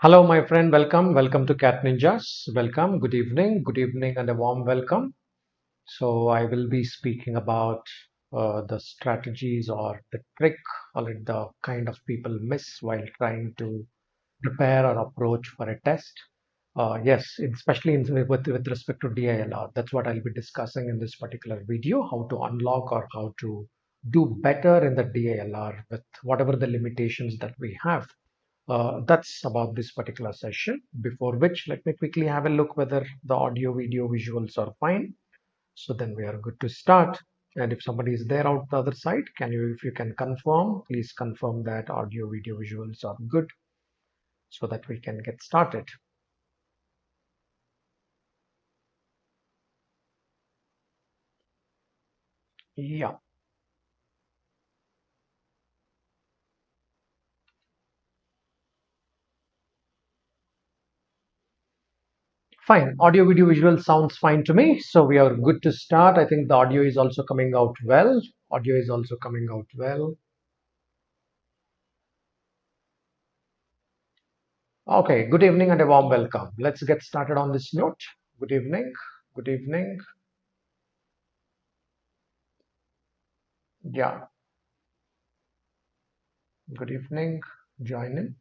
Hello, my friend. Welcome to Cat Ninjas. Welcome. Good evening, and a warm welcome. So, I will be speaking about the strategies or the trick or the kind of people miss while trying to prepare or approach for a test. Yes, especially with respect to DILR. That's what I'll be discussing in this particular video: how to unlock or how to do better in the DILR with whatever the limitations that we have. That's about this particular session. Before which, let me quickly have a look whether the audio, video, visuals are fine. So then we are good to start. And if somebody is there out the other side, if you can confirm, please confirm that audio, video, visuals are good so that we can get started. Yeah, fine. Audio, video, visual sounds fine to me. So we are good to start. I think the audio is also coming out well. Audio is also coming out well. Okay, good evening and a warm welcome. Let's get started on this note. Good evening. Good evening. Yeah, good evening. Join in.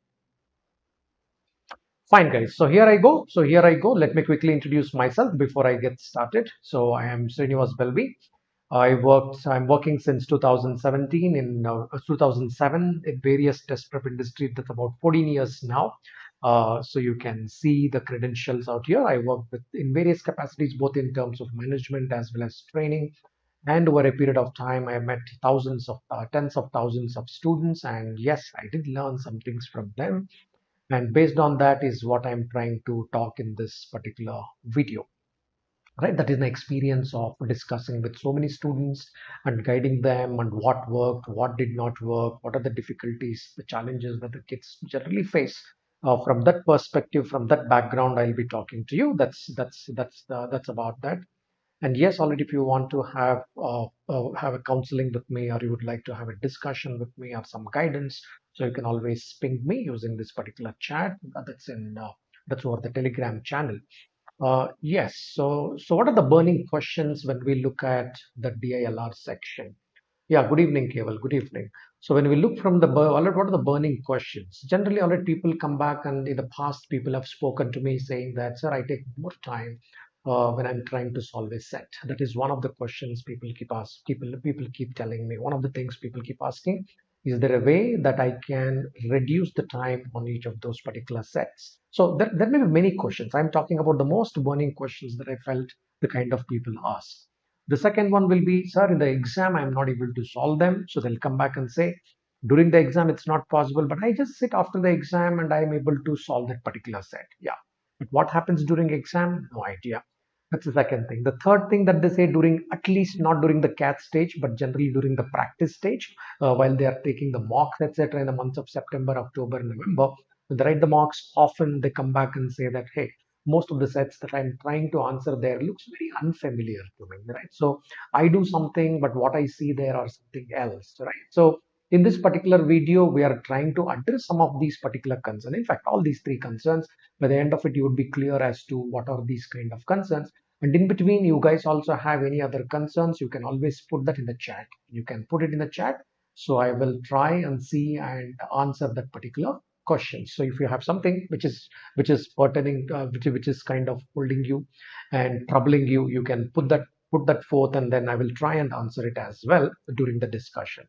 Fine, guys. So here I go. Let me quickly introduce myself before I get started. So I am Srinivas Belvi. I'm working since 2017 in 2007 in various test prep industry. That's about 14 years now. So you can see the credentials out here. I work with in various capacities, both in terms of management as well as training. And over a period of time, I met tens of thousands of students. And yes, I did learn some things from them. And based on that is what I'm trying to talk in this particular video. Right, that is the experience of discussing with so many students and guiding them and what worked, what did not work, what are the difficulties, the challenges that the kids generally face. From that perspective, from that background, I'll be talking to you. That's about that. And yes, already if you want to have a counseling with me, or you would like to have a discussion with me or some guidance, so you can always ping me using this particular chat. That's over the Telegram channel. Yes. So what are the burning questions when we look at the DILR section? Yeah. Good evening, Keval. Good evening. So when we look from what are the burning questions? Generally, already people come back, and in the past, people have spoken to me saying that, sir, I take more time when I'm trying to solve a set. That is one of the questions people keep telling me. One of the things people keep asking, is there a way that I can reduce the time on each of those particular sets? So there may be many questions. I'm talking about the most burning questions that I felt the kind of people ask. The second one will be, sir, in the exam, I'm not able to solve them. So they'll come back and say, during the exam, it's not possible, but I just sit after the exam and I'm able to solve that particular set. Yeah. But what happens during exam? No idea. That's the second thing. The third thing that they say during, at least not during the CAT stage, but generally during the practice stage, while they are taking the mocks, etc., in the months of September, October, November, when they write the mocks, often they come back and say that, hey, most of the sets that I'm trying to answer there looks very unfamiliar to me, right? So I do something, but what I see there are something else, right? So in this particular video, we are trying to address some of these particular concerns. In fact, all these three concerns. By the end of it, you would be clear as to what are these kind of concerns. And in between, you guys also have any other concerns, you can always put that in the chat. You can put it in the chat. So I will try and see and answer that particular question. So if you have something which is pertaining, which is kind of holding you and troubling you, you can put that forth, and then I will try and answer it as well during the discussion.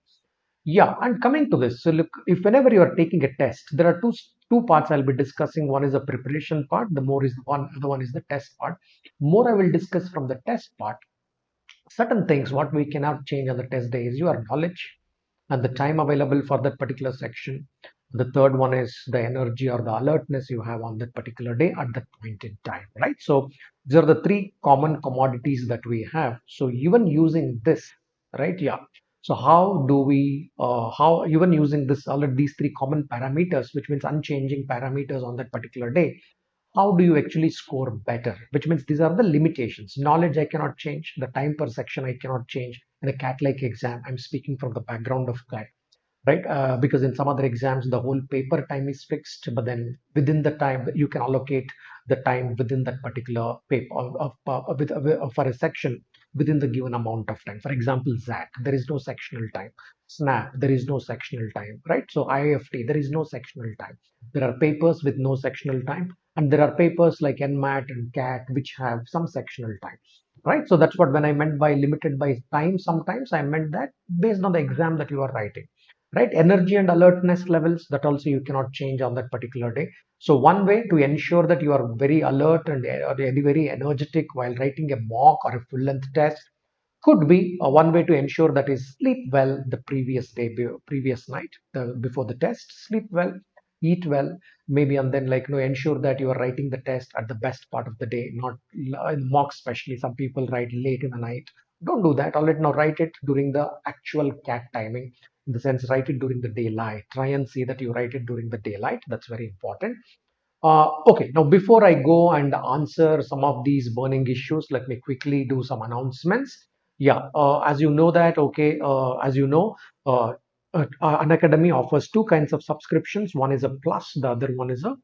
Yeah, and coming to this, so look, if whenever you are taking a test, there are two parts I'll be discussing. One is the preparation part, the one is the test part. More I will discuss from the test part. Certain things what we cannot change on the test day is your knowledge and the time available for that particular section. The third one is the energy or the alertness you have on that particular day at that point in time, right? So these are the three common commodities that we have. So even using this, right? Yeah. So how do we, how even using this, all of these three common parameters, which means unchanging parameters on that particular day, how do you actually score better? Which means these are the limitations. Knowledge I cannot change, the time per section I cannot change. In a CAT like exam, I'm speaking from the background of CAT. right? Because in some other exams, the whole paper time is fixed, but then within the time you can allocate the time within that particular paper for a section within the given amount of time. For example, ZAC, there is no sectional time. SNAP, there is no sectional time, right? So IFT, there is no sectional time. There are papers with no sectional time, and there are papers like NMAT and CAT which have some sectional time, right? So that's what when I meant by limited by time. Sometimes I meant that based on the exam that you are writing, right? Energy and alertness levels, that also you cannot change on that particular day. So one way to ensure that you are very alert and very energetic while writing a mock or a full length test could be one way to ensure that is sleep well the previous day, previous night, before the test. Sleep well, eat well, maybe, and then like ensure that you are writing the test at the best part of the day, not in mock. Especially some people write late in the night. Don't do that. I'll let now write it during the actual CAT timing. In the sense, write it during the daylight. Try and see that you write it during the daylight. That's very important. Okay, now before I go and answer some of these burning issues, let me quickly do some announcements. Yeah, as you know that, okay, as you know, Unacademy offers two kinds of subscriptions. One is a plus, the other one is a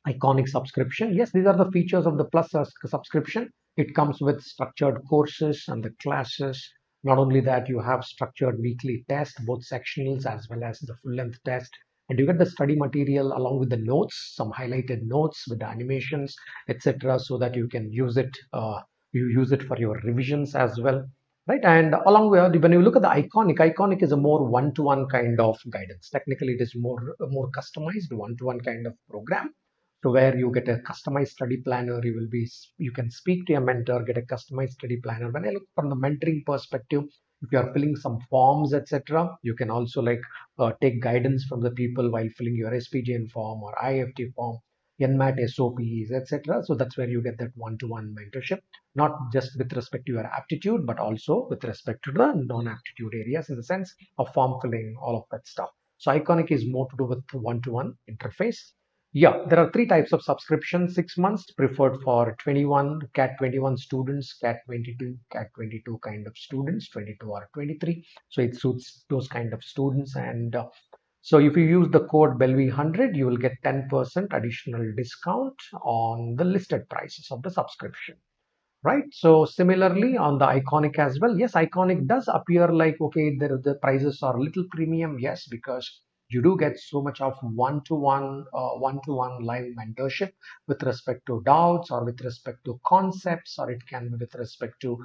iconic subscription. Yes, these are the features of the plus subscription. It comes with structured courses and the classes. Not only that, you have structured weekly tests, both sectionals as well as the full length test. And you get the study material along with the notes, some highlighted notes with the animations, etc., so that you can use it. You use it for your revisions as well, right? And along with, when you look at the iconic is a more one-to-one kind of guidance. Technically, it is more customized one-to-one kind of program, to where you get a customized study planner. You can speak to your mentor, get a customized study planner. When I look from the mentoring perspective, if you are filling some forms, etc., you can also take guidance from the people while filling your SPJN form or IFT form, NMAT SOPs, etc. So that's where you get that one-to-one mentorship, not just with respect to your aptitude, but also with respect to the non-aptitude areas in the sense of form filling, all of that stuff. So iconic is more to do with one-to-one interface. Yeah, there are three types of subscription. 6 months preferred for 21 CAT 21 students, CAT 22 kind of students, 22 or 23. So it suits those kind of students. And so if you use the code Belvi 100, you will get 10% additional discount on the listed prices of the subscription. Right. So similarly on the iconic as well. Yes, iconic does appear like, okay, the prices are a little premium. Yes, because you do get so much of one-to-one live mentorship with respect to doubts or with respect to concepts, or it can be with respect to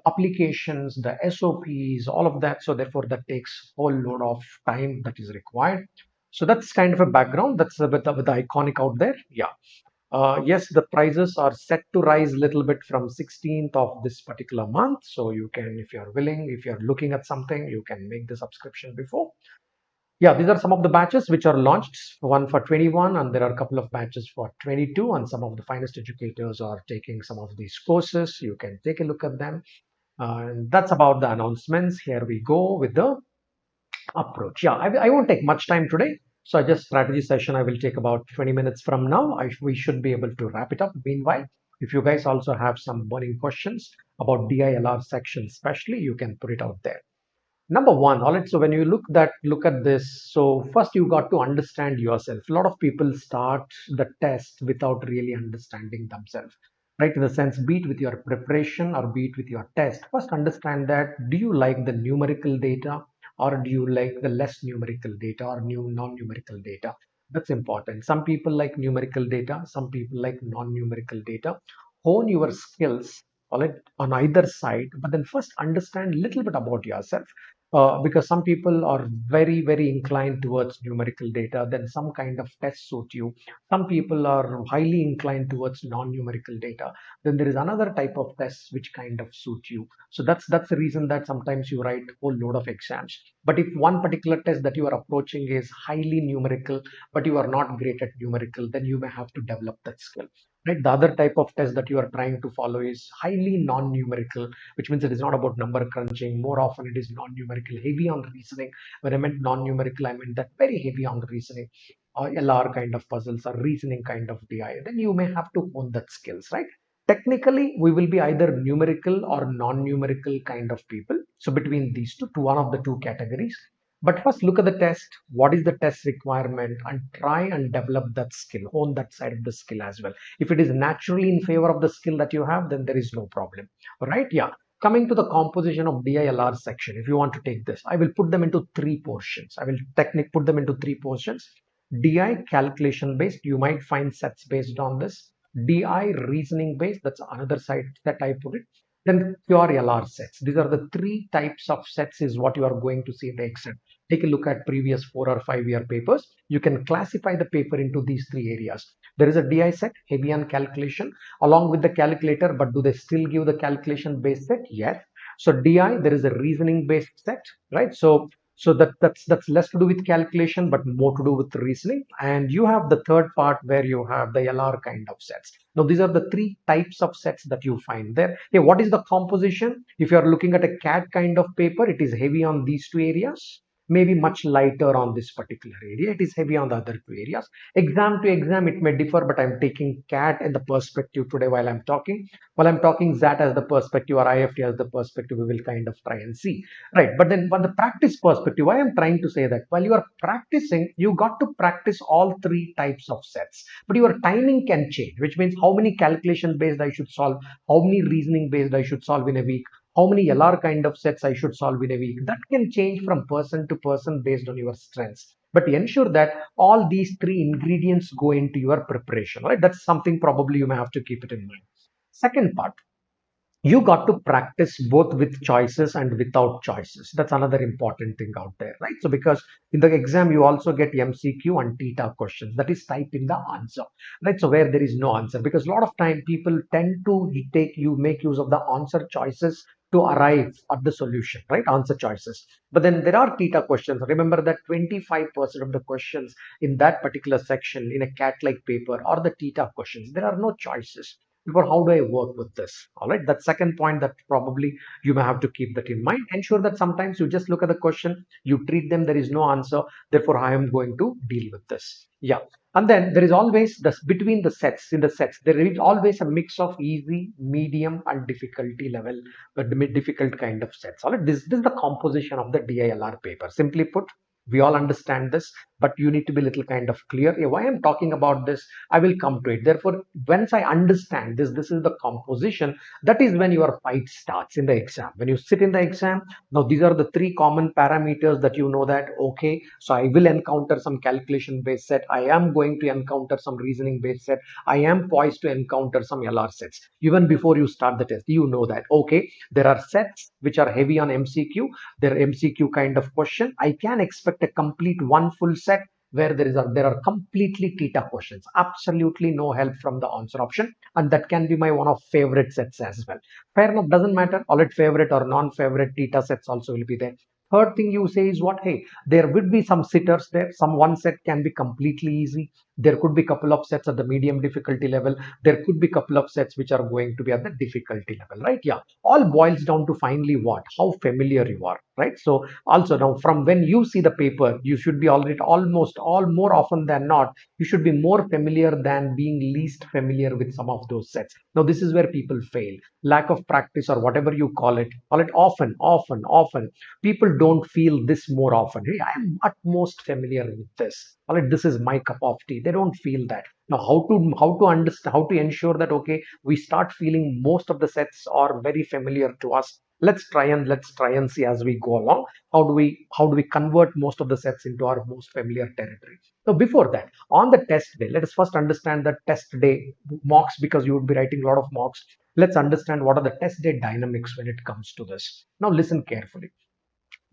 applications, the SOPs, all of that. So therefore, that takes whole load of time that is required. So that's kind of a background. That's with the iconic out there. Yeah. Yes, the prices are set to rise a little bit from 16th of this particular month. So you can, if you're willing, if you're looking at something, you can make the subscription before. Yeah, these are some of the batches which are launched, one for 21, and there are a couple of batches for 22, and some of the finest educators are taking some of these courses. You can take a look at them. And that's about the announcements. Here we go with the approach. Yeah, I won't take much time today. So I just strategy session, I will take about 20 minutes from now. We should be able to wrap it up. Meanwhile, if you guys also have some burning questions about DILR section, especially, you can put it out there. Number one, all right. So when you look at this, so first you got to understand yourself. A lot of people start the test without really understanding themselves, right? In the sense, be it with your preparation or be it with your test. First, understand that do you like the numerical data or do you like the less numerical data or non-numerical data? That's important. Some people like numerical data, some people like non-numerical data. Hone your skills, all right, on either side, but then first understand a little bit about yourself, because some people are very inclined towards numerical data, then some kind of test suit you. Some people are highly inclined towards non-numerical data, then there is another type of test which kind of suit you. So that's the reason that sometimes you write a whole load of exams. But if one particular test that you are approaching is highly numerical, but you are not great at numerical, then you may have to develop that skill, right? The other type of test that you are trying to follow is highly non-numerical, which means it is not about number crunching. More often it is non-numerical, heavy on reasoning. When I meant non-numerical, I meant that very heavy on reasoning, LR kind of puzzles or reasoning kind of DI. Then you may have to hone that skills, right? Technically, we will be either numerical or non-numerical kind of people. So between these two, to one of the two categories. But first, look at the test. What is the test requirement? And try and develop that skill, hone that side of the skill as well. If it is naturally in favor of the skill that you have, then there is no problem. All right? Yeah. Coming to the composition of DILR section, if you want to take this, I will put them into three portions. I will put them into three portions. DI calculation based, you might find sets based on this. DI reasoning based, that's another side that I put it. Then pure LR sets. These are the three types of sets is what you are going to see in the exam. Take a look at previous 4 or 5 year papers. You can classify the paper into these three areas. There is a DI set, heavy on calculation, along with the calculator, but do they still give the calculation based set? Yes. So DI, there is a reasoning based set, right? So that's less to do with calculation, but more to do with reasoning. And you have the third part where you have the LR kind of sets. Now these are the three types of sets that you find there. Okay, what is the composition? If you are looking at a CAT kind of paper, it is heavy on these two areas, maybe much lighter on this particular area. It is heavy on the other two areas. Exam to exam, it may differ, but I'm taking CAT and the perspective today while I'm talking. While I'm talking ZAT as the perspective or IFT as the perspective, we will kind of try and see. Right. But then from the practice perspective, I am trying to say that while you are practicing, you got to practice all three types of sets. But your timing can change, which means how many calculation based I should solve, how many reasoning based I should solve in a week, how many LR kind of sets I should solve in a week. That can change from person to person based on your strengths. But ensure that all these three ingredients go into your preparation, right? That's something probably you may have to keep it in mind. Second part, you got to practice both with choices and without choices. That's another important thing out there, right? So because in the exam you also get MCQ and theta questions, that is type in the answer, right? So where there is no answer, because a lot of time people tend to make use of the answer choices to arrive at the solution, right? Answer choices. But then there are theta questions. Remember that 25% of the questions in that particular section in a cat like paper are the theta questions. There are no choices. Therefore, how do I work with this? All right. That second point that probably you may have to keep that in mind. Ensure that sometimes you just look at the question, you treat them, there is no answer. Therefore, I am going to deal with this. Yeah. And then there is always this between the sets, in the sets, there is always a mix of easy, medium, and difficulty level, but difficult kind of sets. All right. This is the composition of the DILR paper. Simply put, we all understand this, but you need to be a little kind of clear. Yeah, why I'm talking about this, I will come to it. Therefore, once I understand this is the composition, that is when your fight starts in the exam. When you sit in the exam, now these are the three common parameters that you know that, okay, so I will encounter some calculation based set. I am going to encounter some reasoning based set. I am poised to encounter some LR sets. Even before you start the test, you know that, okay, there are sets which are heavy on MCQ. They're MCQ kind of question. I can expect a complete one full set where there are completely theta questions, absolutely no help from the answer option, and that can be my one of favorite sets as well. Fair enough, doesn't matter, all it favorite or non-favorite theta sets also will be there. Third thing you say is what, hey, there would be some sitters there. Some one set can be completely easy. There could be a couple of sets at the medium difficulty level. There could be a couple of sets which are going to be at the difficulty level, right? Yeah, all boils down to finally what, how familiar you are, right? So also now from when you see the paper, you should be already almost all more often than not, you should be more familiar than being least familiar with some of those sets. Now this is where people fail. Lack of practice or whatever you call it often. People don't feel this more often. Hey, I am at most familiar with this. All right, this is my cup of tea. They don't feel that. Now, how to understand, how to ensure that, okay, we start feeling most of the sets are very familiar to us. Let's try and see as we go along. How do we convert most of the sets into our most familiar territory? So before that, on the test day, let us first understand the test day mocks, because you would be writing a lot of mocks. Let's understand what are the test day dynamics when it comes to this. Now listen carefully.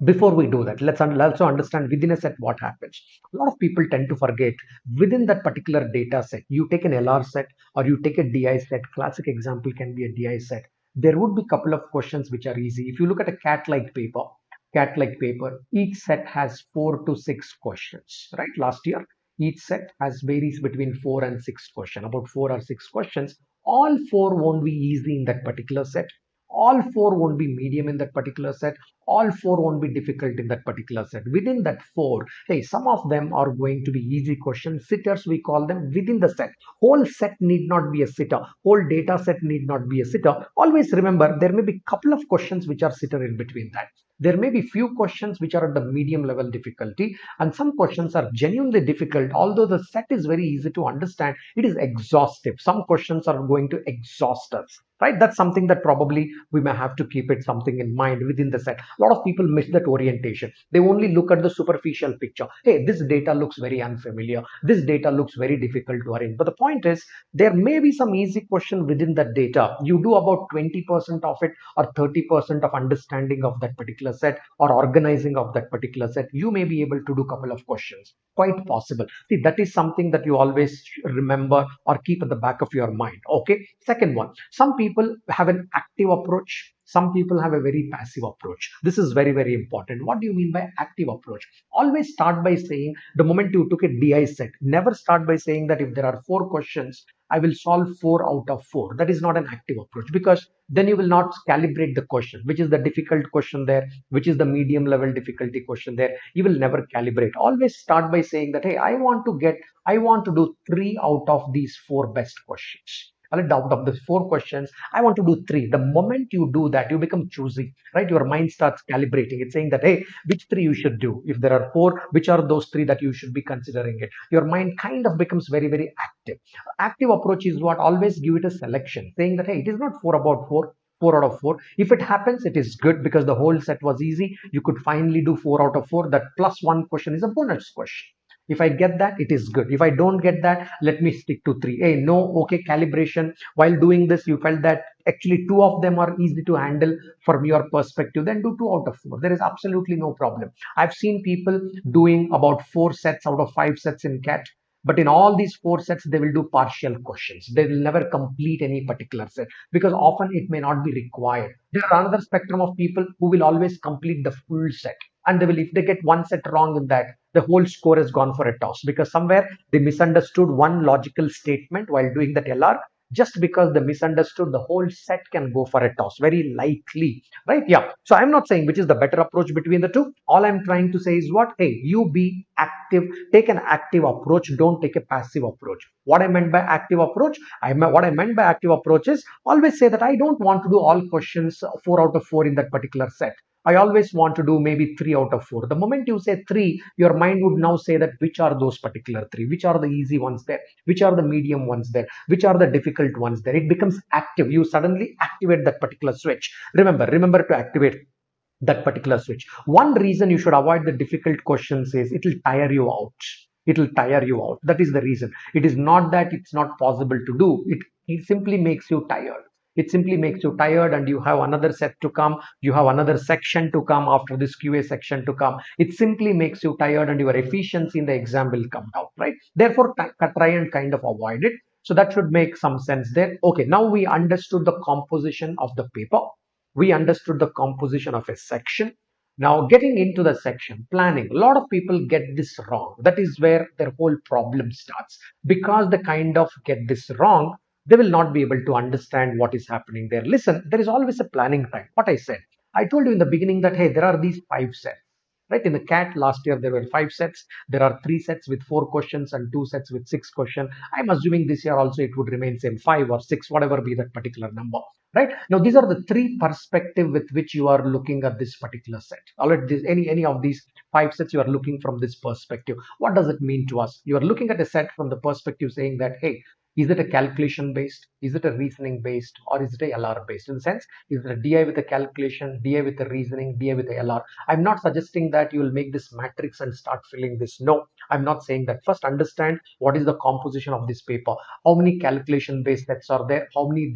Before we do that, let's also understand within a set what happens. A lot of people tend to forget within that particular data set. You take an LR set or you take a DI set. Classic example can be a DI set. There would be a couple of questions which are easy. If you look at a cat like paper, each set has 4 to 6 questions, right? Last year, each set has varies between 4 and 6 questions, about 4 or 6 questions. All four won't be easy in that particular set. All four won't be medium in that particular set. All four won't be difficult in that particular set. Within that four, hey, some of them are going to be easy questions. Sitters, we call them within the set. Whole set need not be a sitter. Whole data set need not be a sitter. Always remember, there may be couple of questions which are sitter in between that. There may be few questions which are at the medium level difficulty, and some questions are genuinely difficult. Although the set is very easy to understand, it is exhaustive. Some questions are going to exhaust us, right? That's something that probably we may have to keep it something in mind within the set. A lot of people miss that orientation. They only look at the superficial picture. Hey, this data looks very unfamiliar. This data looks very difficult to arrange. But the point is, there may be some easy question within that data. You do about 20% of it or 30% of understanding of that particular set or organizing of that particular set. You may be able to do a couple of questions. Quite possible. See, that is something that you always remember or keep at the back of your mind. Okay. Second one, some people have an active approach. Some people have a very passive approach. This is very, very important. What do you mean by active approach? Always start by saying the moment you took a DI set, never start by saying that if there are four questions, I will solve 4 out of 4. That is not an active approach, because then you will not calibrate the question, which is the difficult question there, which is the medium level difficulty question there. You will never calibrate. Always start by saying that, hey, I want to do 3 out of these 4 best questions. Out of the 4 questions, I want to do 3. The moment you do that, you become choosy, right? Your mind starts calibrating. It's saying that, hey, which 3 you should do? If there are 4, which are those 3 that you should be considering it? Your mind kind of becomes very, very active. Active approach is what? Always give it a selection, saying that, hey, it is not 4 about 4. 4 out of 4. If it happens, it is good because the whole set was easy. You could finally do 4 out of 4. That plus 1 question is a bonus question. If I get that, it is good. If I don't get that, let me stick to 3. Hey, no, okay, calibration. While doing this, you felt that actually 2 of them are easy to handle from your perspective, then do 2 out of 4. There is absolutely no problem. I've seen people doing about 4 sets out of 5 sets in CAT. But in all these 4 sets, they will do partial questions. They will never complete any particular set because often it may not be required. There are another spectrum of people who will always complete the full set. And they will, if they get 1 set wrong in that, the whole score has gone for a toss because somewhere they misunderstood one logical statement while doing that LR. Just because they misunderstood, the whole set can go for a toss, very likely, right? Yeah. So I'm not saying which is the better approach between the two. All I'm trying to say is what? Hey, you be active, take an active approach, don't take a passive approach. What I meant by active approach, what I meant by active approach is always say that I don't want to do all questions 4 out of 4 in that particular set. I always want to do maybe 3 out of 4. The moment you say 3, your mind would now say that which are those particular 3, which are the easy ones there, which are the medium ones there, which are the difficult ones there. It becomes active. You suddenly activate that particular switch. Remember to activate that particular switch. One reason you should avoid the difficult questions is it will tire you out. It will tire you out. That is the reason. It is not that it's not possible to do. It simply makes you tired. It simply makes you tired and you have another set to come. You have another section to come after this QA section to come. It simply makes you tired and your efficiency in the exam will come down, right? Therefore, try and kind of avoid it. So that should make some sense there. Okay, now we understood the composition of the paper. We understood the composition of a section. Now getting into the section planning, a lot of people get this wrong. That is where their whole problem starts. Because they kind of get this wrong, they will not be able to understand what is happening there. Listen, there is always a planning time. What I said, I told you in the beginning that, hey, there are these 5 sets. Right, in the CAT last year there were 5 sets. There are 3 sets with 4 questions and 2 sets with 6 questions. I'm assuming this year also it would remain same 5 or 6, whatever be that particular number. Right now, these are the 3 perspectives with which you are looking at this particular set. Alright, any of these 5 sets you are looking from this perspective. What does it mean to us? You are looking at a set from the perspective saying that, hey, is it a calculation based? Is it a reasoning based? Or is it a LR based? In the sense, is it a DI with a calculation, DI with a reasoning, DI with a LR? I'm not suggesting that you will make this matrix and start filling this. No, I'm not saying that. First, understand what is the composition of this paper. How many calculation based sets are there? How many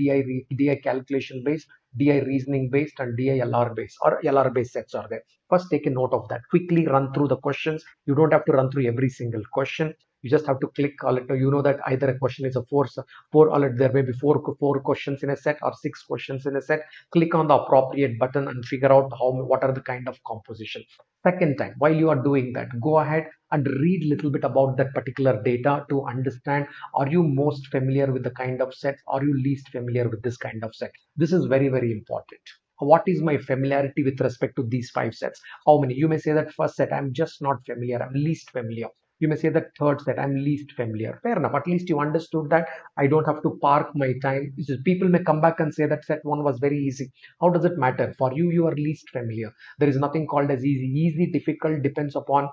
DI calculation based, DI reasoning based, and DI LR based or LR based sets are there? First, take a note of that. Quickly run through the questions. You don't have to run through every single question. You just have to click you know that either a question is a four or there may be four questions in a set or 6 questions in a set. Click on the appropriate button and figure out what are the kind of composition. Second time, while you are doing that, go ahead and read a little bit about that particular data to understand, are you most familiar with the kind of set? Are you least familiar with this kind of set? This is very, very important. what is my familiarity with respect to these five sets? How many? You may say that first set, I'm just not familiar, I'm least familiar. You may say that third set, I'm least familiar. Fair enough. At least you understood that I don't have to park my time. People may come back and say that set one was very easy. How does it matter? For you, you are least familiar. There is nothing called as easy. Easy, difficult depends upon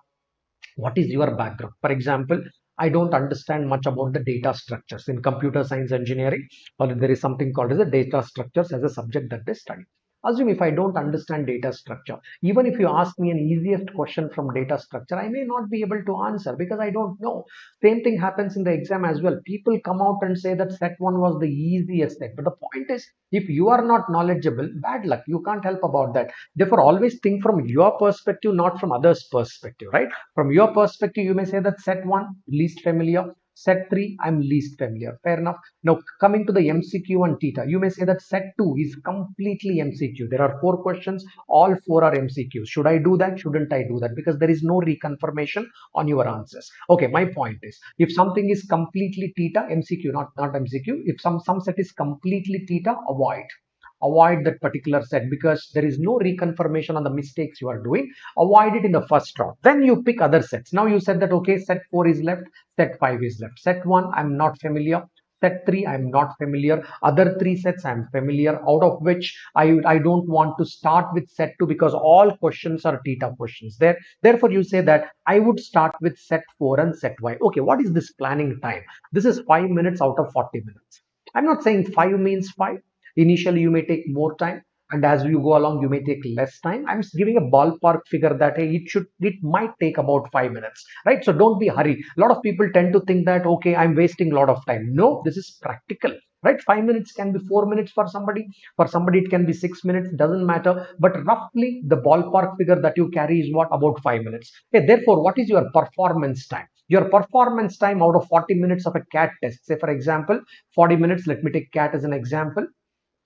what is your background. For example, I don't understand much about the data structures in computer science engineering, or there is something called as the data structures as a subject that they study. Assume if I don't understand data structure, even if you ask me an easiest question from data structure, I may not be able to answer because I don't know. Same thing happens in the exam as well. People come out and say that set one was the easiest set, but the point is, if you are not knowledgeable, bad luck, you can't help about that. Therefore, always think from your perspective, not from others perspective, right? From your perspective, you may say that set one, least familiar. Set three, I'm least familiar. Fair enough. Now, coming to the MCQ and theta, you may say that set two is completely MCQ. There are four questions, all four are MCQs. Should I do that? Shouldn't I do that? Because there is no reconfirmation on your answers. Okay, my point is, if something is completely theta, MCQ, not MCQ. If some set is completely theta, avoid that particular set because there is no reconfirmation on the mistakes you are doing. Avoid it in the first round. Then you pick other sets. Now you said that okay, set 4 is left, set 5 is left. Set 1 I'm not familiar. Set 3 I'm not familiar. Other 3 sets I'm familiar, out of which I don't want to start with set 2 because all questions are theta questions there. Therefore you say that I would start with set 4 and set y. Okay, what is this planning time? This is 5 minutes out of 40 minutes. I'm not saying 5 means 5. Initially, you may take more time, and as you go along, you may take less time. I'm giving a ballpark figure that hey, it might take about 5 minutes, right? So don't be hurried. A lot of people tend to think that okay, I'm wasting a lot of time. No, this is practical, right? 5 minutes can be 4 minutes for somebody. For somebody, it can be 6 minutes. Doesn't matter. But roughly, the ballpark figure that you carry is what about 5 minutes. Okay, therefore, what is your performance time? Your performance time out of 40 minutes of a CAT test. Say, for example, 40 minutes. Let me take CAT as an example.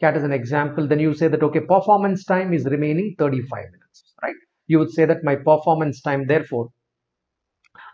Then you say that okay, performance time is remaining 35 minutes, right? You would say that my performance time, therefore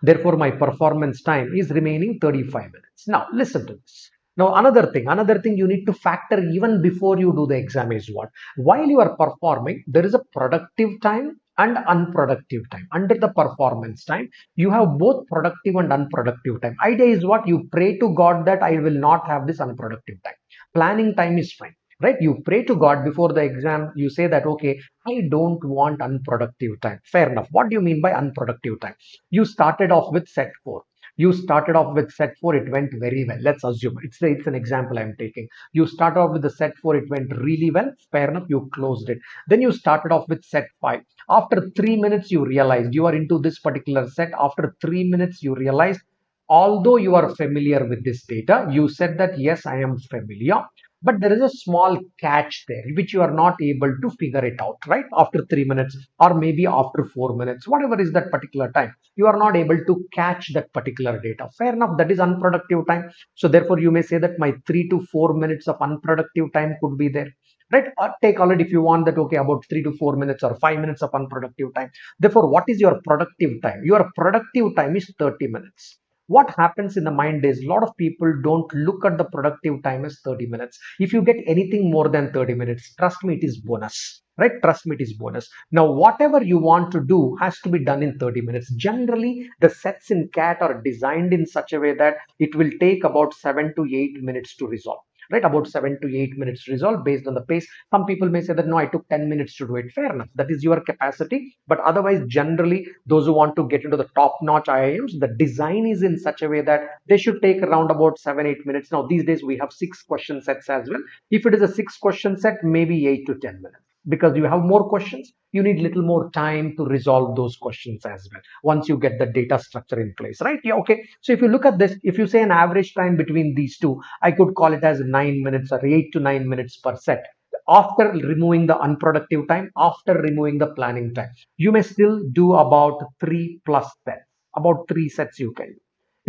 my performance time is remaining 35 minutes. Now listen to this. Now another thing you need to factor even before you do the exam is what? While you are performing, there is a productive time and unproductive time. Under the performance time, you have both productive and unproductive time. Idea is what? You pray to God that I will not have this unproductive time. Planning time is fine, right? You pray to God before the exam. You say that okay, I don't want unproductive time. Fair enough. What do you mean by unproductive time? You started off with set 4. It went very well. Let's assume it's an example I'm taking. You started off with the set 4, it went really well. Fair enough, you closed it. Then you started off with set 5. After 3 minutes you realized you are into this particular set. After 3 minutes you realized, although you are familiar with this data, you said that yes, I am familiar, but there is a small catch there which you are not able to figure it out, right? After 3 minutes or maybe after 4 minutes, whatever is that particular time, you are not able to catch that particular data. Fair enough, that is unproductive time. So therefore you may say that my 3 to 4 minutes of unproductive time could be there, right? Or take already if you want that okay, about 3 to 4 minutes or 5 minutes of unproductive time. Therefore what is your productive time? Your productive time is 30 minutes. What happens in the mind is a lot of people don't look at the productive time as 30 minutes. If you get anything more than 30 minutes, trust me, it is bonus, right? Trust me, it is bonus. Now whatever you want to do has to be done in 30 minutes. Generally the sets in CAT are designed in such a way that it will take about 7 to 8 minutes to resolve, right? About 7 to 8 minutes to resolve based on the pace. Some people may say that no, I took 10 minutes to do it. Fair enough, that is your capacity. But otherwise, generally those who want to get into the top notch IIMs, the design is in such a way that they should take around about 7-8 minutes. Now these days we have 6 question sets as well. If it is a 6 question set, maybe 8 to 10 minutes, because you have more questions, you need little more time to resolve those questions as well once you get the data structure in place, right? Yeah, okay. So if you look at this, if you say an average time between these two, I could call it as 9 minutes or 8 to 9 minutes per set. After removing the unproductive time, after removing the planning time, you may still do about 3 plus sets. About 3 sets you can do.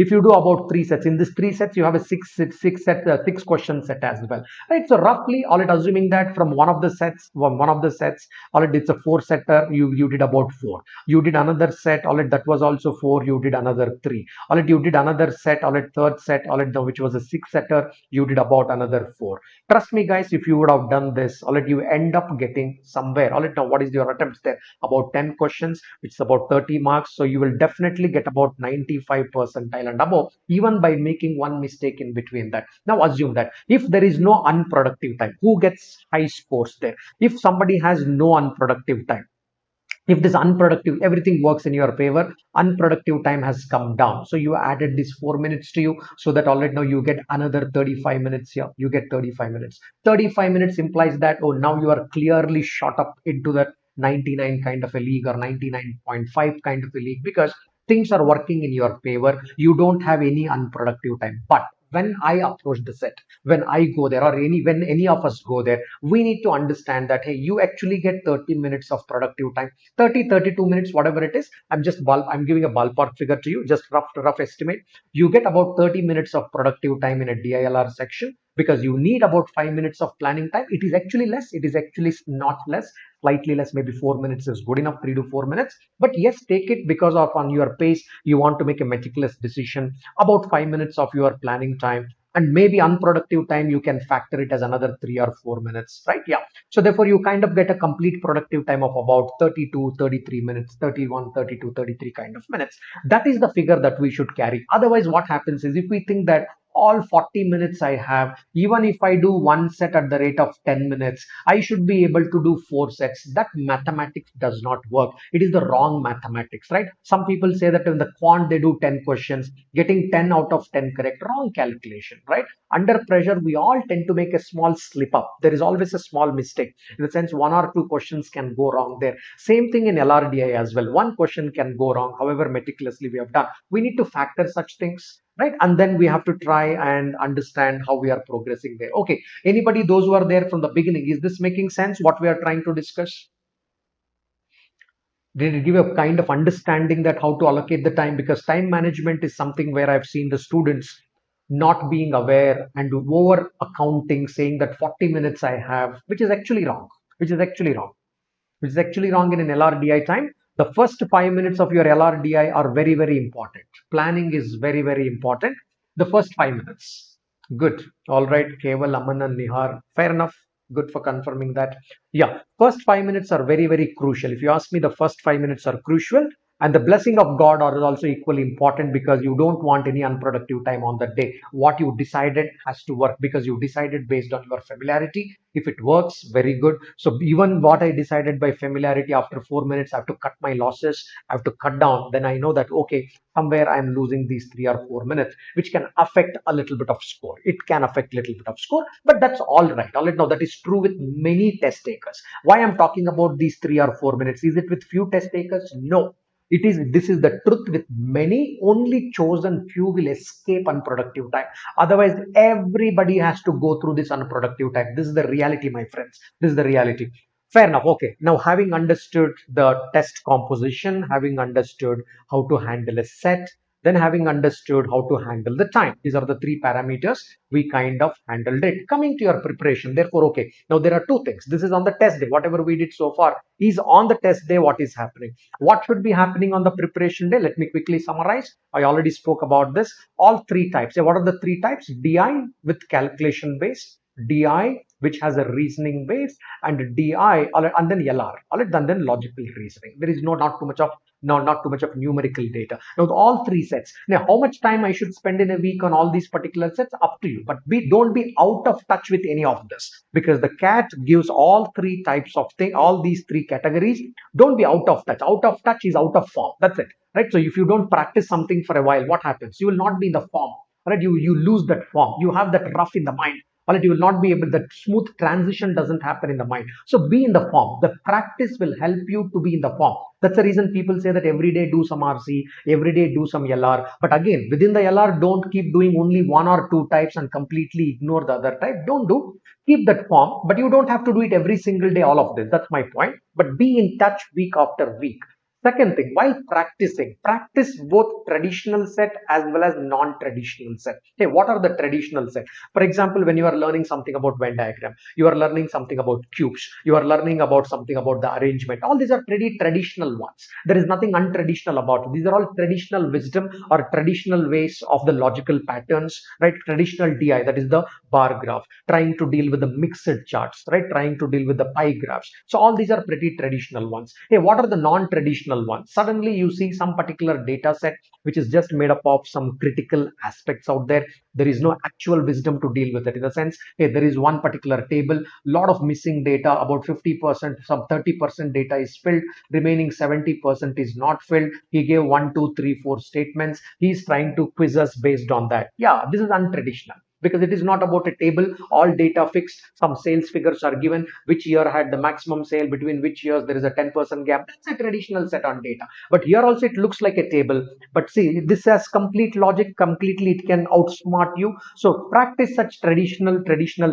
If you do about 3 sets, in this 3 sets, you have a six question set as well, right? So roughly, all it assuming that from one of the sets, all it it's a four-setter, you did about four. You did another set, all it that was also four. You did another three. All it you did another set, all it third set, all it which was a six-setter. You did about another four. Trust me, guys, if you would have done this, all it you end up getting somewhere. All it now, what is your attempts there? About 10 questions, which is about 30 marks. So you will definitely get about 95 percentile and above, even by making one mistake in between that. Now assume that if there is no unproductive time, who gets high scores there? If somebody has no unproductive time, if this unproductive everything works in your favor, unproductive time has come down, so you added this 4 minutes to you, so that already now you get another 35 minutes here. You get 35 minutes. 35 minutes implies that, oh, now you are clearly shot up into that 99 kind of a league, or 99.5 kind of a league, because things are working in your favor. You don't have any unproductive time. But when I approach the set, when I go there, or when any of us go there, we need to understand that, hey, you actually get 30 minutes of productive time. 30 32 minutes, whatever it is. I'm giving a ballpark figure to you, just rough estimate. You get about 30 minutes of productive time in a DILR section, because you need about 5 minutes of planning time. It is actually less, it is actually not less, slightly less. Maybe 4 minutes is good enough, 3 to 4 minutes. But yes, take it, because of on your pace, you want to make a meticulous decision. About 5 minutes of your planning time, and maybe unproductive time, you can factor it as another 3 or 4 minutes, right? Yeah. So therefore, you kind of get a complete productive time of about 32 33 minutes, 31 32 33 kind of minutes. That is the figure that we should carry. Otherwise, what happens is, if we think that all 40 minutes I have, even if I do one set at the rate of 10 minutes, I should be able to do four sets. That mathematics does not work. It is the wrong mathematics, right? Some people say that in the quant they do 10 questions, getting 10 out of 10 correct. Wrong calculation, right? Under pressure, we all tend to make a small slip up. There is always a small mistake. In the sense, one or two questions can go wrong there. Same thing in LRDI as well. One question can go wrong, however meticulously we have done. We need to factor such things, right? And then we have to try and understand how we are progressing there. Okay, anybody, those who are there from the beginning, is this making sense what we are trying to discuss? Did it give a kind of understanding that how to allocate the time? Because time management is something where I've seen the students not being aware and over accounting, saying that 40 minutes I have, which is actually wrong, which is actually wrong, which is actually wrong in an LRDI time. The first 5 minutes of your LRDI are very, very important. Planning is very, very important. The first 5 minutes. Good. All right. Keval, Aman, and Nihar. Fair enough. Good for confirming that. Yeah. First 5 minutes are very, very crucial. If you ask me, the first 5 minutes are crucial. And the blessing of God are also equally important, because you don't want any unproductive time on the day. What you decided has to work, because you decided based on your familiarity. If it works, very good. So even what I decided by familiarity, after 4 minutes, I have to cut my losses, I have to cut down. Then I know that, okay, somewhere I'm losing these 3 or 4 minutes, which can affect a little bit of score. It can affect a little bit of score, but that's all right. All right. Now that is true with many test takers. Why I'm talking about these 3 or 4 minutes? Is it with few test takers? No. This is the truth with many. Only chosen few will escape unproductive time. Otherwise, everybody has to go through this unproductive time. This is the reality, my friends. This is the reality. Fair enough. Okay. Now, having understood the test composition, having understood how to handle a set, then having understood how to handle the time. These are the three parameters we kind of handled it. Coming to your preparation, therefore, okay. Now, there are two things. This is on the test day. Whatever we did so far is on the test day. What is happening? What should be happening on the preparation day? Let me quickly summarize. I already spoke about this. All three types. What are the three types? DI with calculation base, DI which has a reasoning base, and DI, and then LR, and then logical reasoning. There is not too much of numerical data. Now all three sets. Now how much time I should spend in a week on all these particular sets, up to you. But don't be out of touch with any of this, because the CAT gives all three types of thing, all these three categories. Don't be out of touch. Out of touch is out of form. That's it, right? So if you don't practice something for a while, what happens? You will not be in the form, right? You lose that form. You have that rough in the mind. Well, you will not be able, that smooth transition doesn't happen in the mind. So be in the form. The practice will help you to be in the form. That's the reason people say that every day do some RC, every day do some LR. But again, within the LR, don't keep doing only one or two types and completely ignore the other type. Don't do. Keep that form, but you don't have to do it every single day, all of this. That's my point. But be in touch week after week. Second thing, while practicing, practice both traditional set as well as non-traditional set. Hey, what are the traditional set? For example, when you are learning something about Venn diagram, you are learning something about cubes, you are learning about something about the arrangement. All these are pretty traditional ones. There is nothing untraditional about it. These are all traditional wisdom or traditional ways of the logical patterns, right? Traditional DI, that is the bar graph, trying to deal with the mixed charts, right? Trying to deal with the pie graphs. So all these are pretty traditional ones. Hey, what are the non-traditional ones? Suddenly you see some particular data set which is just made up of some critical aspects out there. There is no actual wisdom to deal with it. In the sense, hey, there is one particular table, lot of missing data, about 50%, some 30% data is filled, remaining 70% is not filled. He gave 1, 2, 3, 4 statements. He's trying to quiz us based on that. Yeah, this is untraditional, because it is not about a table, all data fixed, some sales figures are given, which year had the maximum sale, between which years there is a 10% gap. That's a traditional set on data. But here also it looks like a table, but see, this has complete logic, completely it can outsmart you. So practice such traditional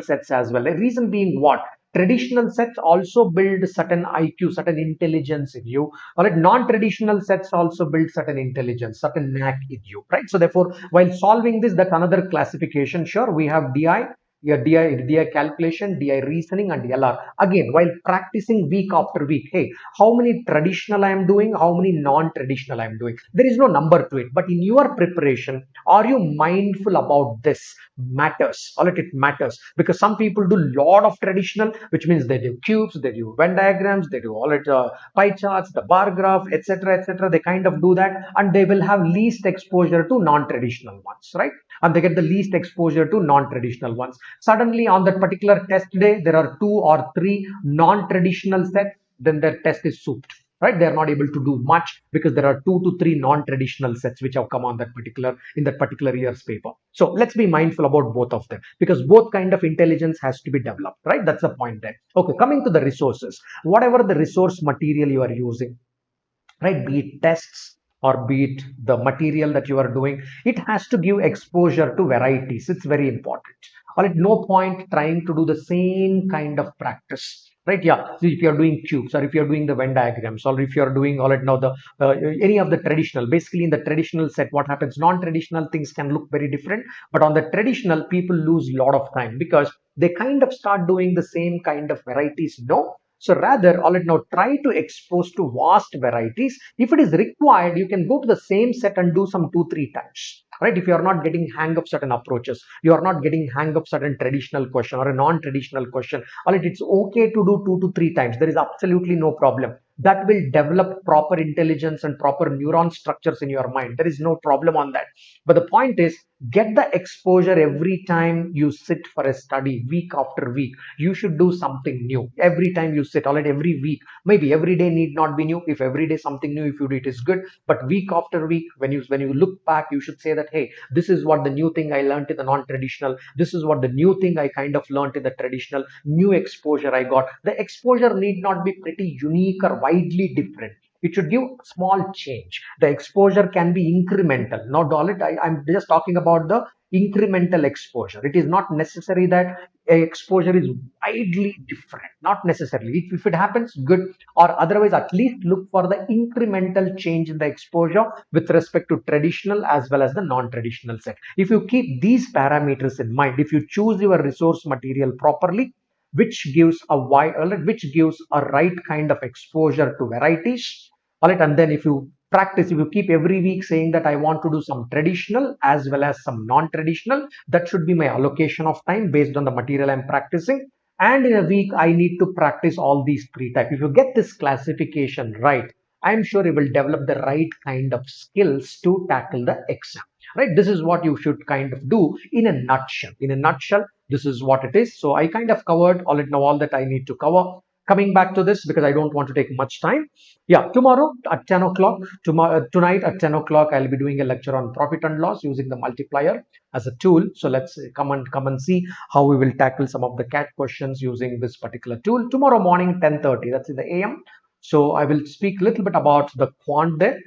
sets as well. A reason being what? Traditional sets also build certain IQ, certain intelligence in you. All right, non-traditional sets also build certain intelligence, certain knack in you, right? So therefore, while solving this, that's another classification. Sure, we have DI, yeah, DI calculation, DI reasoning, and LR. Again, while practicing week after week, hey, how many traditional I am doing, how many non-traditional I am doing? There is no number to it. But in your preparation, are you mindful about this? Matters. All right, it matters, because some people do lot of traditional, which means they do cubes, they do Venn diagrams, they do all it pie charts, the bar graph, etc., etc. They kind of do that, and they will have least exposure to non-traditional ones, right? And they get the least exposure to non-traditional ones. Suddenly, on that particular test day, there are 2 or 3 non-traditional sets, then their test is souped, right? They are not able to do much because there are 2 to 3 non-traditional sets which have come on that particular in that particular year's paper. So let's be mindful about both of them, because both kind of intelligence has to be developed, right? That's the point there. Okay, coming to the resources, whatever the resource material you are using, right, be it tests or be it the material that you are doing, it has to give exposure to varieties. It's very important. Or at no point trying to do the same kind of practice, right? Yeah, so if you are doing cubes, or if you are doing the Venn diagrams, or if you are doing all right now the any of the traditional, basically in the traditional set, what happens, non-traditional things can look very different, but on the traditional, people lose a lot of time because they kind of start doing the same kind of varieties. No, so rather, all right, now try to expose to vast varieties. If it is required, you can go to the same set and do some 2, 3 times. Right? If you are not getting hang of certain approaches, you are not getting hang of certain traditional question or a non-traditional question. All right, it's okay to do 2 to 3 times. There is absolutely no problem. That will develop proper intelligence and proper neuron structures in your mind. There is no problem on that. But the point is, get the exposure every time you sit for a study, week after week. You should do something new every time you sit. All right, every week, maybe every day need not be new. If every day something new, if you do it, is good. But week after week, when you look back, you should say that, hey, this is what the new thing I learned in the non-traditional, this is what the new thing I kind of learned in the traditional, new exposure I got. The exposure need not be pretty unique or widely different. It should give small change. The exposure can be incremental, not all it. I'm just talking about the incremental exposure. It is not necessary that exposure is widely different, not necessarily. If it happens, good, or otherwise at least look for the incremental change in the exposure with respect to traditional as well as the non-traditional set. If you keep these parameters in mind, if you choose your resource material properly, which gives a wide, which gives a right kind of exposure to varieties, all right, and then if you practice, if you keep every week saying that I want to do some traditional as well as some non-traditional, that should be my allocation of time based on the material I'm practicing. And in a week, I need to practice all these 3 types. If you get this classification right, I'm sure you will develop the right kind of skills to tackle the exam. Right? This is what you should kind of do in a nutshell. In a nutshell, this is what it is. So I kind of covered all that I need to cover. Coming back to this, because I don't want to take much time. Yeah, tomorrow at 10 o'clock, tonight at 10 o'clock, I'll be doing a lecture on profit and loss using the multiplier as a tool. So let's come and see how we will tackle some of the CAT questions using this particular tool. Tomorrow morning, 10:30, that's in the AM. So I will speak a little bit about the quant there.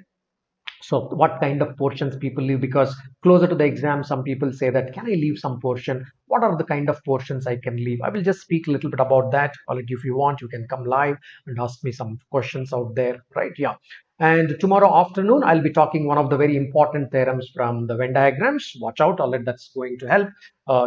So what kind of portions people leave, because closer to the exam, some people say that, can I leave some portion? What are the kind of portions I can leave? I will just speak a little bit about that. Or if you want, you can come live and ask me some questions out there, right? Yeah. And tomorrow afternoon, I'll be talking one of the very important theorems from the Venn diagrams. Watch out, all that's going to help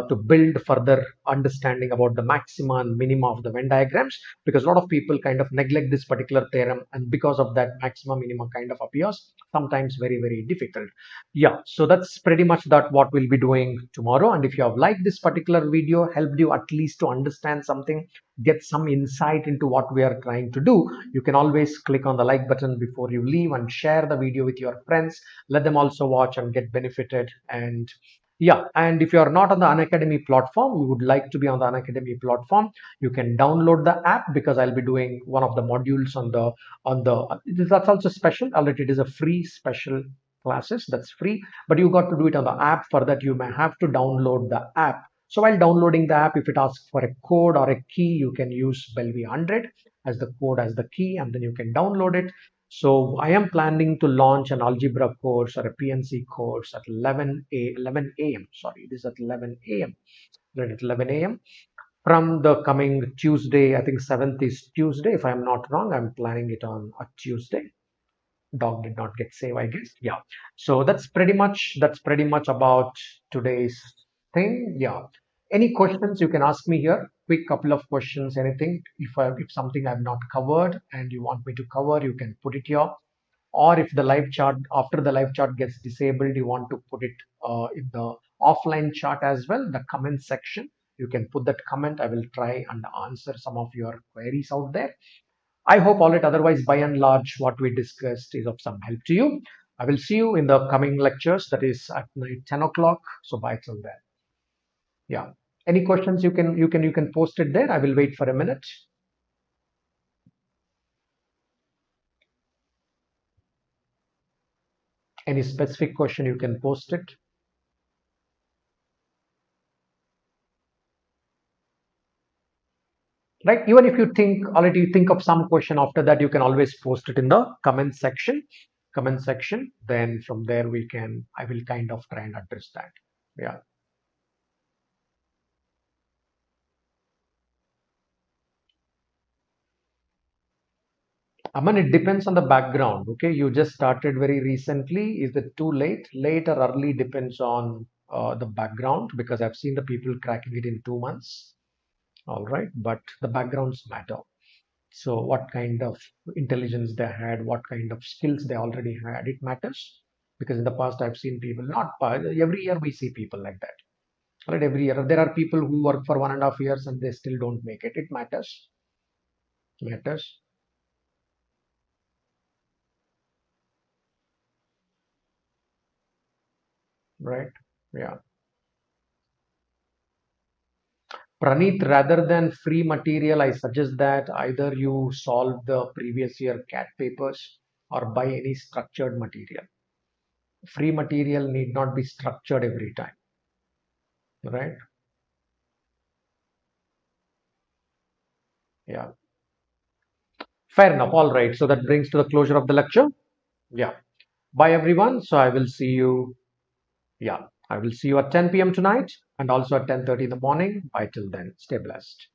to build further understanding about the maxima and minima of the Venn diagrams, because a lot of people kind of neglect this particular theorem, and because of that, maxima minima kind of appears sometimes very, very difficult. Yeah, so that's pretty much that what we'll be doing tomorrow. And if you have liked this particular video, helped you at least to understand something, get some insight into what we are trying to do, you can always click on the like button before you leave and share the video with your friends. Let them also watch and get benefited. And yeah, and if you are not on the Unacademy platform, you would like to be on the Unacademy platform, you can download the app, because I'll be doing one of the modules that's also special. Already it is a free special classes, that's free, but you got to do it on the app. For that, you may have to download the app. So while downloading the app, if it asks for a code or a key, you can use Belvi 100 as the code, as the key, and then you can download it. So I am planning to launch an algebra course or a PNC course at 11 a.m. Sorry, it is at 11 a.m. Right, at 11 a.m. from the coming Tuesday. I think 7th is Tuesday. If I'm not wrong, I'm planning it on a Tuesday. Dog did not get saved, I guess. Yeah. So that's pretty much about today's thing. Yeah. Any questions you can ask me here? Quick couple of questions. Anything? If something I've not covered and you want me to cover, you can put it here. Or if the live chat, after the live chat gets disabled, you want to put it in the offline chat as well, the comment section. You can put that comment. I will try and answer some of your queries out there. I hope all it. Otherwise, by and large, what we discussed is of some help to you. I will see you in the coming lectures. That is at night 10 o'clock. So bye till then. Yeah. Any questions you can post it there. I will wait for a minute. Any specific question you can post it. Right. Even if you think already you think of some question after that, you can always post it in the comment section. Comment section. Then from there I will kind of try and address that. Yeah. Aman, it depends on the background. Okay, you just started very recently. Is it too late? Late or early depends on the background, because I've seen the people cracking it in 2 months. All right, but the backgrounds matter. So, what kind of intelligence they had, what kind of skills they already had, it matters. Because in the past, I've seen people, not every year we see people like that. Right, every year there are people who work for 1.5 years and they still don't make it. It matters. Matters. Right. Yeah. Praneeth, rather than free material, I suggest that either you solve the previous year CAT papers or buy any structured material. Free material need not be structured every time, right? Yeah, fair enough. All right. So that brings to the closure of the lecture. Yeah. Bye, everyone. So I will see you. Yeah, I will see you at 10 p.m. tonight and also at 10:30 in the morning. Bye till then. Stay blessed.